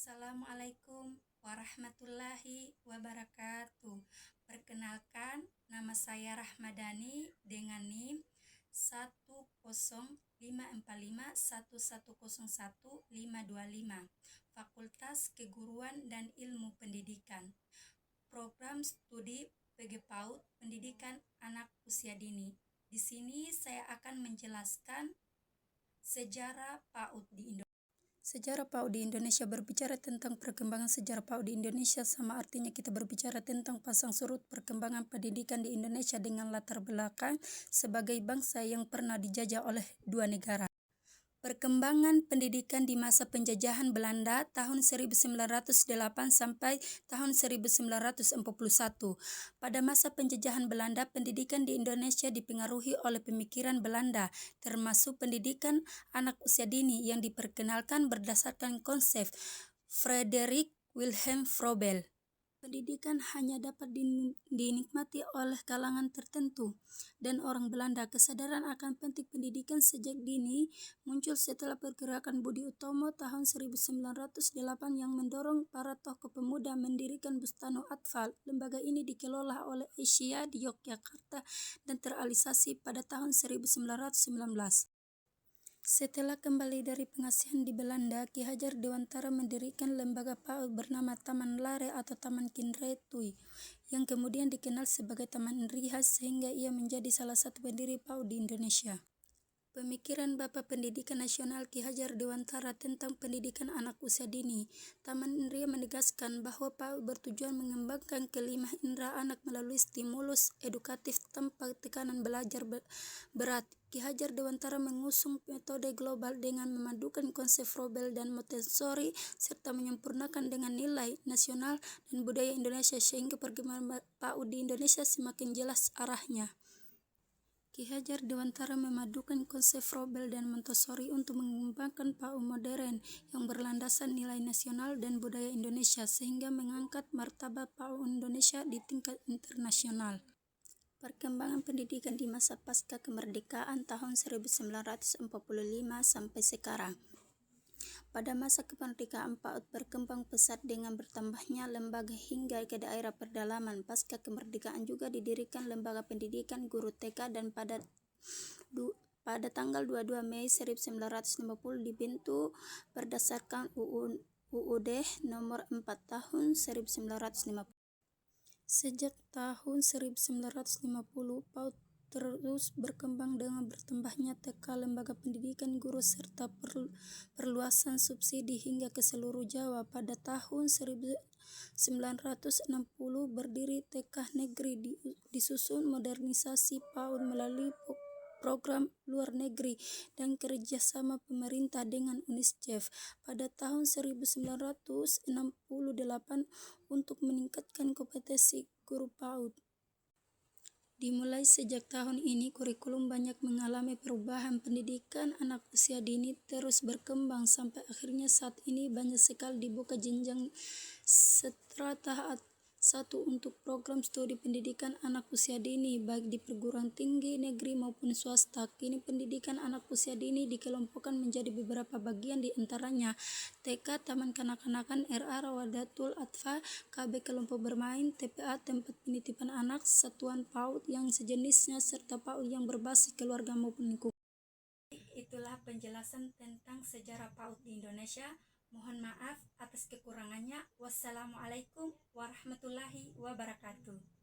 Assalamualaikum warahmatullahi wabarakatuh. Perkenalkan, nama saya Rahmadani dengan NIM 1054511011525, Fakultas Keguruan dan Ilmu Pendidikan. Program Studi PG PAUD Pendidikan Anak Usia Dini. Di sini saya akan menjelaskan sejarah PAUD di Indonesia. Sejarah PAUD di Indonesia berbicara tentang perkembangan sejarah PAUD di Indonesia, sama artinya kita berbicara tentang pasang surut perkembangan pendidikan di Indonesia dengan latar belakang sebagai bangsa yang pernah dijajah oleh dua negara. Perkembangan pendidikan di masa penjajahan Belanda tahun 1908 sampai tahun 1941. Pada masa penjajahan Belanda, pendidikan di Indonesia dipengaruhi oleh pemikiran Belanda, termasuk pendidikan anak usia dini yang diperkenalkan berdasarkan konsep Frederik Wilhelm Froebel. Pendidikan hanya dapat dinikmati oleh kalangan tertentu dan orang Belanda. Kesadaran akan penting pendidikan sejak dini muncul setelah pergerakan Budi Utomo tahun 1908 yang mendorong para tokoh pemuda mendirikan Bustanu Atfal. Lembaga ini dikelola oleh Asia di Yogyakarta dan terrealisasi pada tahun 1919. Setelah kembali dari pengasihan di Belanda, Ki Hajar Dewantara mendirikan lembaga PAUD bernama Taman Lare atau Taman Kinretui, yang kemudian dikenal sebagai Taman Rihas sehingga ia menjadi salah satu pendiri PAUD di Indonesia. Pemikiran Bapak Pendidikan Nasional Ki Hajar Dewantara tentang pendidikan anak usia dini. Taman Ria menegaskan bahwa PAUD bertujuan mengembangkan kelima indera anak melalui stimulus edukatif tanpa tekanan belajar berat. Ki Hajar Dewantara mengusung metode global dengan memadukan konsep Froebel dan Montessori serta menyempurnakan dengan nilai nasional dan budaya Indonesia sehingga perkembangan PAUD di Indonesia semakin jelas arahnya. Ki Hajar Dewantara memadukan konsep Froebel dan Montessori untuk mengembangkan PAUD modern yang berlandasan nilai nasional dan budaya Indonesia sehingga mengangkat martabat PAUD Indonesia di tingkat internasional. Perkembangan pendidikan di masa pasca kemerdekaan tahun 1945 sampai sekarang. Pada masa kemerdekaan PAUD berkembang pesat dengan bertambahnya lembaga hingga ke daerah pedalaman. Pasca kemerdekaan juga didirikan lembaga pendidikan guru TK dan pada tanggal 22 Mei 1950 dibentuk berdasarkan UUD nomor 4 tahun 1950. Sejak tahun 1950, PAUD terus berkembang dengan bertambahnya TK, lembaga pendidikan guru serta perluasan subsidi hingga ke seluruh Jawa. Pada tahun 1960 berdiri TK negeri, disusun modernisasi PAUD melalui program luar negeri dan kerjasama pemerintah dengan UNICEF pada tahun 1968 untuk meningkatkan kompetensi guru PAUD. Dimulai sejak tahun ini, kurikulum banyak mengalami perubahan. Pendidikan anak usia dini terus berkembang sampai akhirnya saat ini banyak sekali dibuka jenjang strata 1 untuk program studi pendidikan anak usia dini baik di perguruan tinggi negeri maupun swasta. Kini pendidikan anak usia dini dikelompokkan menjadi beberapa bagian, di antaranya TK Taman Kanak-kanakan, RA Rawadatul Atfal, KB kelompok bermain, TPA tempat penitipan anak, satuan PAUD yang sejenisnya serta PAUD yang berbasis keluarga maupun lingkungan. Itulah penjelasan tentang sejarah PAUD di Indonesia. Mohon maaf atas kekurangannya. Wassalamualaikum warahmatullahi wabarakatuh.